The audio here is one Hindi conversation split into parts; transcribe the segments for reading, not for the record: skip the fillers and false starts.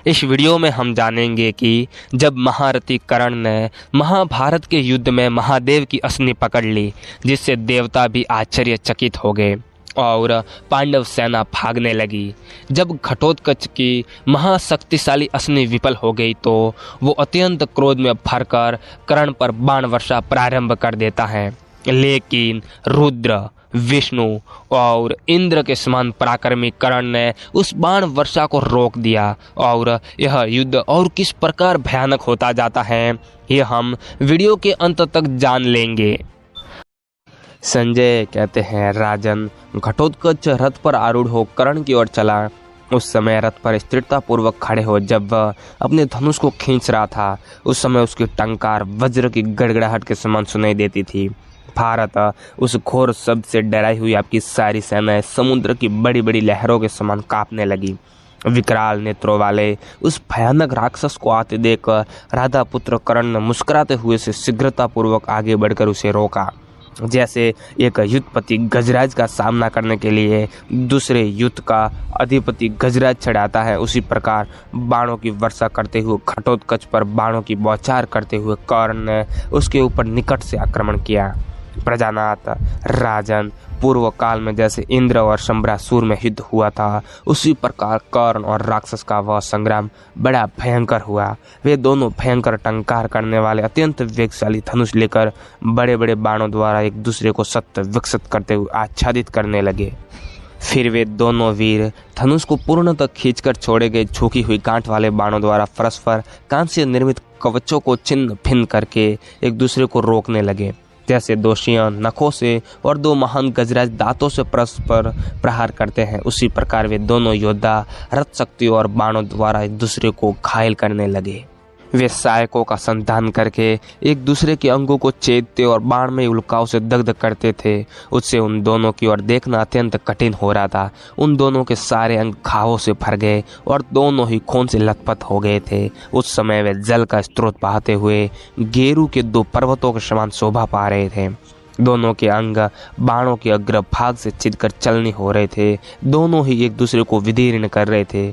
इस वीडियो में हम जानेंगे कि जब महारथी कर्ण ने महाभारत के युद्ध में महादेव की असनी पकड़ ली, जिससे देवता भी आश्चर्यचकित हो गए और पांडव सेना भागने लगी। जब घटोत्कच की महाशक्तिशाली असनी विफल हो गई तो वो अत्यंत क्रोध में भरकर कर्ण पर बाण वर्षा प्रारंभ कर देता है, लेकिन रुद्र, विष्णु और इंद्र के समान पराक्रमी कर्ण ने उस बाण वर्षा को रोक दिया और यह युद्ध और किस प्रकार भयानक होता जाता है, यह हम वीडियो के अंत तक जान लेंगे। संजय कहते हैं, राजन, घटोत्कच रथ पर आरूढ़ हो कर्ण की ओर चला। उस समय रथ पर स्थिरतापूर्वक खड़े हो जब वह अपने धनुष को खींच रहा था, उस समय उसकी टंकार वज्र की गड़गड़ाहट के समान सुनाई देती थी। भारत उस घोर शब्द से डराई हुई आपकी सारी सेनाएं समुद्र की बड़ी बड़ी लहरों के समान कांपने लगी। विकराल नेत्रों वाले उस भयानक राक्षस को आते देख राधा पुत्र कर्ण ने मुस्कुराते हुए से शीघ्रतापूर्वक आगे बढ़कर उसे रोका। जैसे एक युद्धपति गजराज का सामना करने के लिए दूसरे युद्ध का अधिपति गजराज चढ़ाता है, उसी प्रकार बाणों की वर्षा करते हुए घटोत्कच पर बाणों की बौछार करते हुए कर्ण ने उसके ऊपर निकट से आक्रमण किया। प्रजानाथ, राजन, पूर्व काल में जैसे इंद्र और शंबरासुर में युद्ध हुआ था, उसी प्रकार कर्ण और राक्षस का वह संग्राम बड़ा भयंकर हुआ। वे दोनों भयंकर टंकार करने वाले अत्यंत वेगशाली धनुष लेकर बड़े बड़े बाणों द्वारा एक दूसरे को सत्य विकसित करते हुए आच्छादित करने लगे। फिर वे दोनों वीर धनुष को पूर्णतः खींचकर छोड़े गए झुकी हुई गांठ वाले बाणों द्वारा परस्पर कांस्य निर्मित कवचों को छिन्न भिन्न करके एक दूसरे को रोकने लगे। जैसे दोषियां नखों से और दो महान गजराज दांतों से परस्पर प्रहार करते हैं, उसी प्रकार वे दोनों योद्धा रथ शक्ति और बाणों द्वारा एक दूसरे को घायल करने लगे। वे सहायकों का संधान करके एक दूसरे के अंगों को छेदते और बाण में उल्काओं से दग्ध करते थे। उससे उन दोनों की ओर देखना अत्यंत कठिन हो रहा था। उन दोनों के सारे अंग घावों से भर गए और दोनों ही खून से लथपथ हो गए थे। उस समय वे जल का स्रोत बहाते हुए गेरू के दो पर्वतों के समान शोभा पा रहे थे। दोनों के अंग बाणों के अग्रभाग से छिदकर चलनी हो रहे थे। दोनों ही एक दूसरे को विदीर्ण कर रहे थे,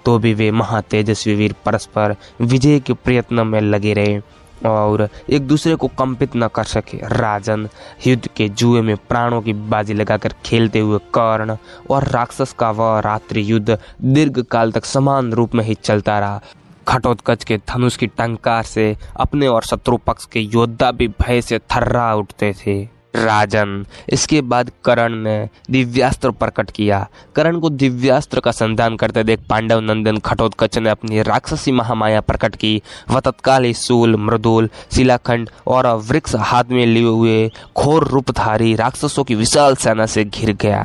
तो भी वे महातेजस्वी वीर परस्पर विजय के प्रयत्न में लगे रहे और एक दूसरे को कंपित न कर सके। राजन, युद्ध के जुए में प्राणों की बाजी लगाकर खेलते हुए कर्ण और राक्षस का वह रात्रि युद्ध दीर्घ काल तक समान रूप में ही चलता रहा। घटोत्कच के धनुष की टंकार से अपने और शत्रु पक्ष के योद्धा भी भय से थर्रा उठते थे। राजन, इसके बाद कर्ण ने दिव्यास्त्र प्रकट किया। कर्ण को दिव्यास्त्र का संधान करते देख पांडव नंदन घटोत्कच ने अपनी राक्षसी महामाया प्रकट की। वह तत्काल ही शूल, मृदुल, शिलाखंड और वृक्ष हाथ में लिए हुए घोर रूपधारी राक्षसों की विशाल सेना से घिर गया।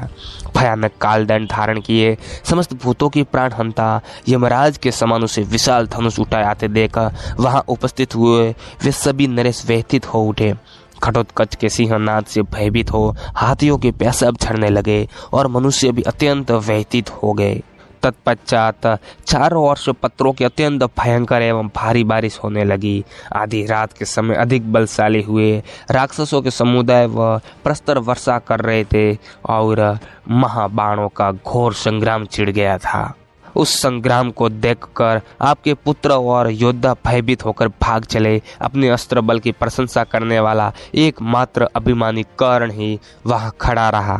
भयानक कालदंड धारण किए समस्त भूतों की प्राणहंता यमराज के समान उसे विशाल धनुष उठाए आते देख वहां उपस्थित हुए वे सभी नरेश व्यथित हो उठे। घटोत्कच के सिंहनाद से भयभीत हो हाथियों के पेशाब झड़ने लगे और मनुष्य भी अत्यंत व्यथित हो गए। तत्पश्चात चारों ओर से पत्थरों की अत्यंत भयंकर एवं भारी बारिश होने लगी। आधी रात के समय अधिक बलशाली हुए राक्षसों के समुदाय व प्रस्तर वर्षा कर रहे थे और महाबाणों का घोर संग्राम छिड़ गया था। उस संग्राम को देखकर आपके पुत्र और योद्धा भयभीत होकर भाग चले। अपने अस्त्र बल की प्रशंसा करने वाला एकमात्र अभिमानी कर्ण ही वहां खड़ा रहा।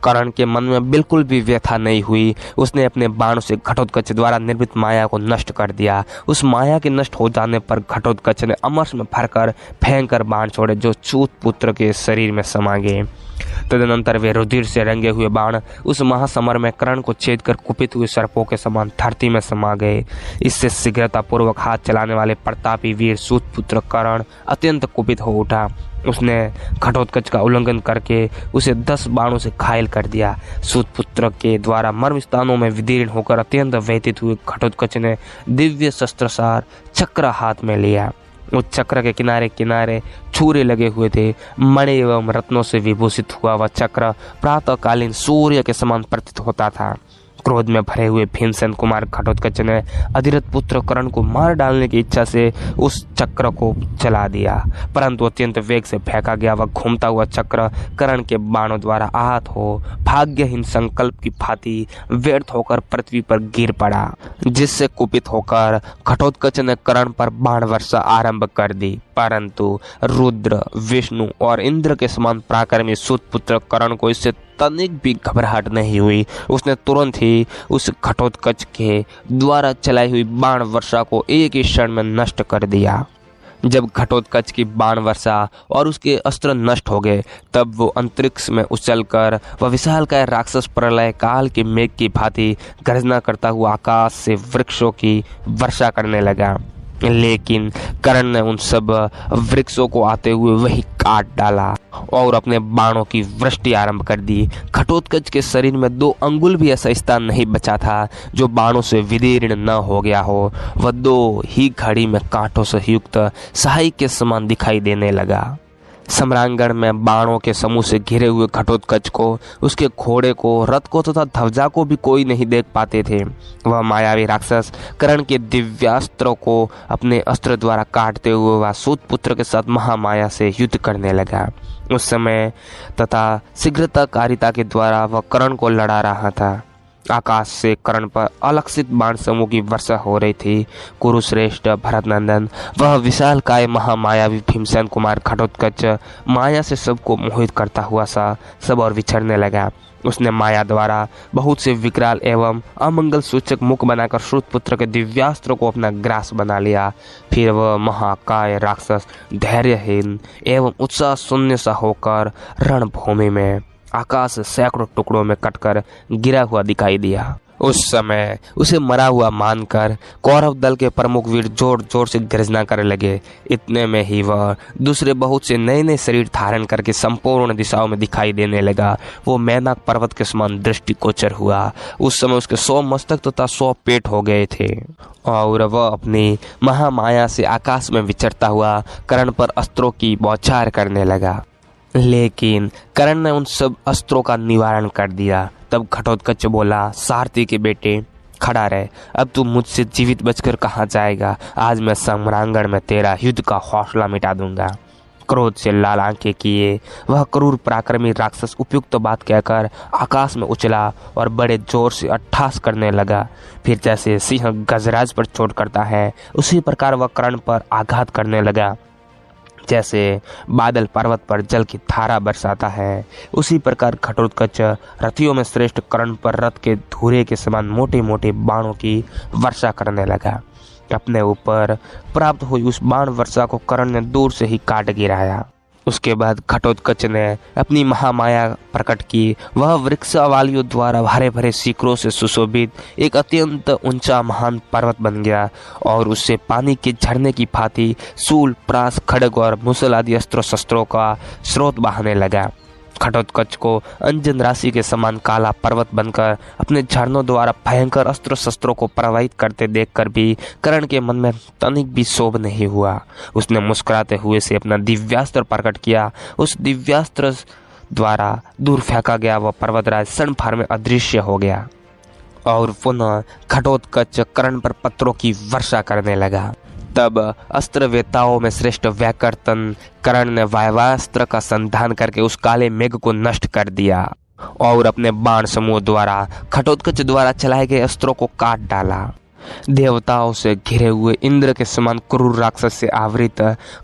कर्ण के मन में बिल्कुल भी व्यथा नहीं हुई। उसने अपने बाणों से घटोत्कच द्वारा निर्मित माया को नष्ट कर दिया। उस माया के नष्ट हो जाने पर घटोत्कच ने अमरश में भरकर भयंकर बाण छोड़े जो चूत पुत्र के शरीर में समा गए। तदनंतर वे रुधिर से रंगे हुए बाण उस महासमर में कर्ण को छेदकर कुपित हुए सर्पों के समान धरती में समा गए। इससे शीघ्रतापूर्वक हाथ चलाने वाले प्रतापी वीर सूतपुत्र कर्ण अत्यंत कुपित हो उठा। उसने घटोत्कच का उल्लंघन करके उसे 10 बाणों से घायल कर दिया। सूतपुत्र के द्वारा मर्म स्थानों में विदीर्ण होकर अत्यंत व्यथित हुए घटोत्कच ने दिव्य शस्त्रसार चक्र हाथ में लिया। उस चक्र के किनारे किनारे छुरे लगे हुए थे। मणि एवं रत्नों से विभूषित हुआ वह चक्र प्रातःकालीन सूर्य के समान प्रतीत होता था। क्रोध में भरे हुए भीमसेन कुमार घटोत्कच ने अधिरथ पुत्र कर्ण को मार डालने की इच्छा से उस चक्र को चला दिया, परंतु अत्यंत वेग से फेंका गया वह घूमता हुआ चक्र कर्ण के बाणों द्वारा आहत हो भाग्यहीन संकल्प की भांति व्यर्थ होकर पृथ्वी पर गिर पड़ा, जिससे कुपित होकर घटोत्कच ने कर्ण पर बाण वर्षा आरंभ कर दी। परंतु रुद्र, विष्णु और इंद्र के समान पराक्रमी सूत पुत्र कर्ण को इससे तनिक भी घबराहट नहीं हुई। उसने तुरंत ही उस घटोत्कच के द्वारा चलाई हुई बाण वर्षा को एक ही क्षण में नष्ट कर दिया। जब घटोत्कच की बाण वर्षा और उसके अस्त्र नष्ट हो गए, तब वो अंतरिक्ष में उछलकर वह विशालकाय राक्षस प्रलय काल के मेघ की भांति गर्जना करता हुआ आकाश से वृक्षों की वर्षा करने लगा। लेकिन कर्ण ने उन सब वृक्षों को आते हुए वही काट डाला और अपने बाणों की वृष्टि आरंभ कर दी। घटोत्कच के शरीर में 2 अंगुल भी ऐसा स्थान नहीं बचा था जो बाणों से विदीर्ण न हो गया हो। वह 2 ही घड़ी में कांटों से युक्त सहाय के समान दिखाई देने लगा। सम्रांगण में बाणों के समूह से घिरे हुए घटोत्कच को, उसके घोड़े को, रथ को तथा ध्वजा को भी कोई नहीं देख पाते थे। वह मायावी राक्षस कर्ण के दिव्यास्त्रों को अपने अस्त्र द्वारा काटते हुए वह सूत पुत्र के साथ महामाया से युद्ध करने लगा। उस समय तथा शीघ्रताकारिता के द्वारा वह कर्ण को लड़ा रहा था। आकाश से कर्ण पर अलक्षित बाण समूह की वर्षा हो रही थी। कुरुश्रेष्ठ भरतनंदन, वह विशाल काय महामायावी भीमसेन कुमार घटोत्कच माया से सबको मोहित करता हुआ सा सब और विचरने लगा। उसने माया द्वारा बहुत से विकराल एवं अमंगल सूचक मुख बनाकर श्रुतपुत्र के दिव्यास्त्र को अपना ग्रास बना लिया। फिर वह महाकाय राक्षस धैर्यहीन एवं उत्साह शून्य सा होकर रणभूमि में आकाश सैकड़ों टुकड़ों में कटकर गिरा हुआ दिखाई दिया। उस समय उसे मरा हुआ मानकर कौरव दल के प्रमुख वीर जोर जोर से गर्जना करने लगे। इतने में ही वह दूसरे बहुत से नए नए शरीर धारण करके संपूर्ण दिशाओं में दिखाई देने लगा। वो मैनाक पर्वत के समान दृष्टिगोचर हुआ। उस समय उसके 100 मस्तक तथा 100 पेट हो गए थे और वह अपनी महामाया से आकाश में विचरता हुआ कर्ण पर अस्त्रों की बौछार करने लगा। लेकिन कर्ण ने उन सब अस्त्रों का निवारण कर दिया। तब घटोत्कच बोला, सारथी के बेटे खड़ा रहे, अब तू मुझसे जीवित बचकर कहाँ जाएगा। आज मैं सम्रांगण में तेरा युद्ध का हौसला मिटा दूंगा। क्रोध से लाल आंखें किए वह क्रूर पराक्रमी राक्षस उपयुक्त बात कहकर आकाश में उछला और बड़े जोर से अट्ठास करने लगा। फिर जैसे सिंह गजराज पर चोट करता है, उसी प्रकार वह कर्ण पर आघात करने लगा। जैसे बादल पर्वत पर जल की धारा बरसाता है, उसी प्रकार घटोत्कच रथियों में श्रेष्ठ कर्ण पर रथ के धूरे के समान मोटे मोटे बाणों की वर्षा करने लगा। अपने ऊपर प्राप्त हुई उस बाण वर्षा को कर्ण ने दूर से ही काट गिराया। उसके बाद घटोत्कच ने अपनी महामाया प्रकट की। वह वृक्षावलियों द्वारा हरे भरे शिखरों से सुशोभित एक अत्यंत ऊंचा महान पर्वत बन गया और उससे पानी के झरने की भांति शूल, प्रास, खड्ग और मुसल आदि अस्त्र शस्त्रों का स्रोत बहाने लगा। घटोत्कच को अंजन राशि के समान काला पर्वत बनकर अपने झरनों द्वारा भयंकर अस्त्र शस्त्रों को प्रवाहित करते देखकर भी कर्ण के मन में तनिक भी शोभ नहीं हुआ। उसने मुस्कुराते हुए से अपना दिव्यास्त्र प्रकट किया। उस दिव्यास्त्र द्वारा दूर फेंका गया वह पर्वतराज क्षण भर में अदृश्य हो गया और पुनः घटोत्कच कर्ण पर पत्थरों की वर्षा करने लगा। तब अस्त्रवेताओं में श्रेष्ठ व्याकर्तन कर्ण ने वायवास्त्र का संधान करके उस काले मेघ को नष्ट कर दिया और अपने बाण समूह द्वारा घटोत्कच द्वारा चलाए गए अस्त्रों को काट डाला। देवताओं से घिरे हुए इंद्र के समान क्रूर राक्षस से आवृत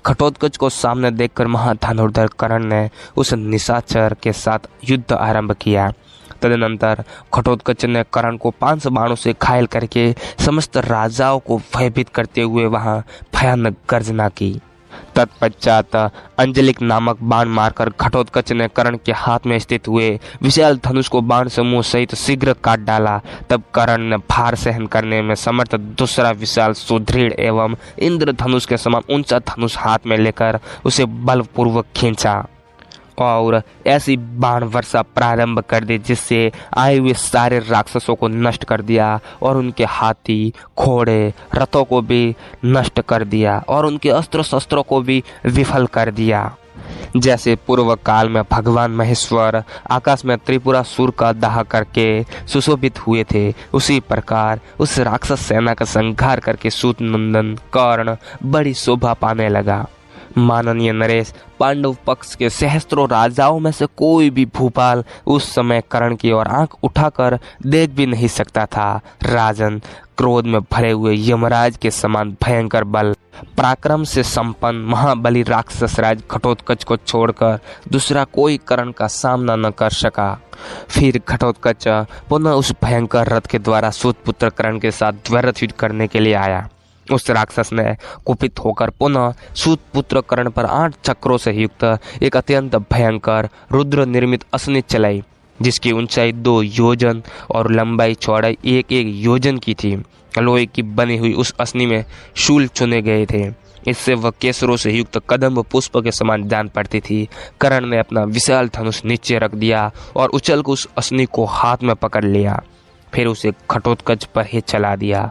घटोत्कच को सामने देखकर महाधनुर्धर कर्ण ने उस निशाचर के साथ युद्ध आरंभ किया। तदनंतर घटोत्कच ने कर्ण को 500 बाणों से घायल करके समस्त राजाओं को भयभीत करते हुए वहां भयानक गर्जना की। तत्पश्चात अंजलिक नामक बाण मारकर घटोत्कच ने कर्ण के हाथ में स्थित हुए विशाल धनुष को बाण समूह सहित शीघ्र काट डाला। तब कर्ण ने भार सहन करने में समर्थ दूसरा विशाल सुदृढ़ एवं इंद्र धनुष के समान ऊंचा धनुष हाथ में लेकर उसे बलपूर्वक खींचा और ऐसी बाण वर्षा प्रारंभ कर दी जिससे आए हुए सारे राक्षसों को नष्ट कर दिया और उनके हाथी, घोड़े, रथों को भी नष्ट कर दिया और उनके अस्त्र शस्त्रों को भी विफल कर दिया। जैसे पूर्व काल में भगवान महेश्वर आकाश में त्रिपुरासुर का दाह करके सुशोभित हुए थे, उसी प्रकार उस राक्षस सेना का संहार करके सूत नंदन कर्ण बड़ी शोभा पाने लगा। माननीय नरेश, पांडव पक्ष के सहस्त्रों राजाओं में से कोई भी भूपाल उस समय कर्ण की ओर आंख उठाकर देख भी नहीं सकता था। राजन, क्रोध में भरे हुए यमराज के समान भयंकर बल पराक्रम से संपन्न महाबली राक्षस राज घटोत्कच को छोड़कर दूसरा कोई कर्ण का सामना न कर सका। फिर घटोत्कच पुनः उस भयंकर रथ के द्वारा सूतपुत्र कर्ण के साथ द्वैरथ युद्ध करने के लिए आया। उस राक्षस ने कुपित होकर पुनः सूतपुत्र कर्ण पर 8 चक्रों से युक्त एक अत्यंत भयंकर रुद्र निर्मित असनी चलाई, जिसकी ऊंचाई 2 योजन और लंबाई चौड़ाई 1-1 योजन की थी। लोहे की बनी हुई उस असनी में शूल चुने गए थे। इससे वह केसरों से युक्त कदम्ब पुष्प के समान जान पड़ती थी। कर्ण ने अपना विशाल धनुष नीचे रख दिया और उछल कर उस असनी को हाथ में पकड़ लिया, फिर उसे घटोत्कच पर ही चला दिया।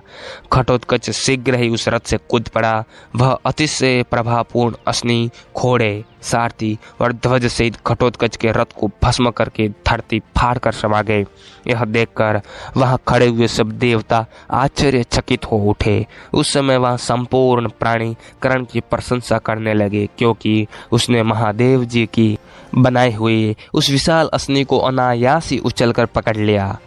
घटोत्कच शीघ्र ही उस रथ से कूद पड़ा। वह अतिशय प्रभावपूर्ण असनी, घोड़े, सारथी और ध्वज सहित घटोत्कच के रथ को भस्म करके धरती फाड़ कर समा गए। यह देखकर वहां खड़े हुए सब देवता आश्चर्यचकित हो उठे। उस समय वहां संपूर्ण प्राणी कर्ण की प्रशंसा करने लगे, क्योंकि उसने महादेव जी की बनाई हुई उस विशाल असनी को अनायास ही उछलकर पकड़ लिया।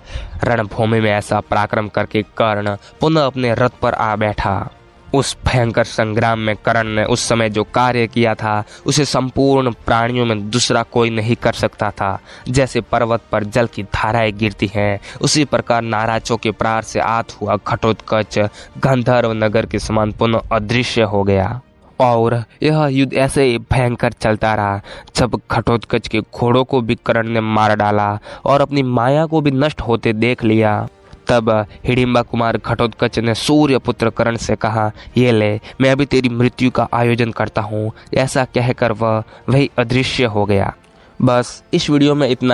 रणभूमि में ऐसा पराक्रम करके कर्ण पुनः अपने रथ पर आ बैठा। उस भयंकर संग्राम में कर्ण ने उस समय जो कार्य किया था उसे संपूर्ण प्राणियों में दूसरा कोई नहीं कर सकता था। जैसे पर्वत पर जल की धाराएं गिरती हैं, उसी प्रकार नाराजों के प्रार से आत हुआ घटोत्कच गंधर्व नगर के समान पुनः अदृश्य हो गया। और यह युद्ध ऐसे ही भयंकर चलता रहा। जब घटोत्कच के घोड़ों को भी कर्ण ने मार डाला और अपनी माया को भी नष्ट होते देख लिया, तब हिडिंबा कुमार घटोत्कच ने सूर्य पुत्र कर्ण से कहा, ये ले, मैं अभी तेरी मृत्यु का आयोजन करता हूँ। ऐसा कहकर वही अदृश्य हो गया। बस इस वीडियो में इतना